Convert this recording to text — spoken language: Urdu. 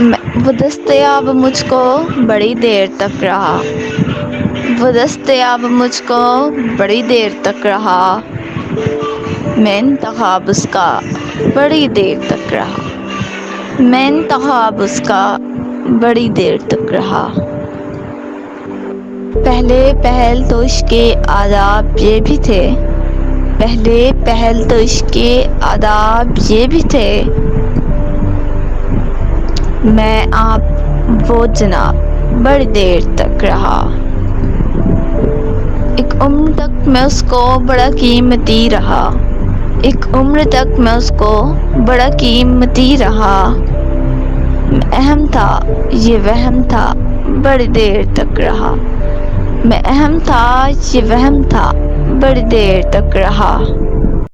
وہ دستیاب مجھ کو بڑی دیر تک رہا، وہ دستیاب مجھ کو بڑی دیر تک رہا، میں انتخاب اس کا بڑی دیر تک رہا، میں انتخاب اس کا بڑی دیر تک رہا۔ پہلے پہل تو عشق کے آداب یہ بھی تھے، پہلے پہل تو عشق کے آداب یہ بھی تھے، میں آپ وہ جناب بڑی دیر تک رہا۔ ایک عمر تک میں اس کو بڑا قیمتی رہا، ایک عمر تک میں اس کو بڑا قیمتی رہا، میں اہم تھا یہ وہم تھا بڑی دیر تک رہا، میں اہم تھا یہ وہم تھا بڑی دیر تک رہا۔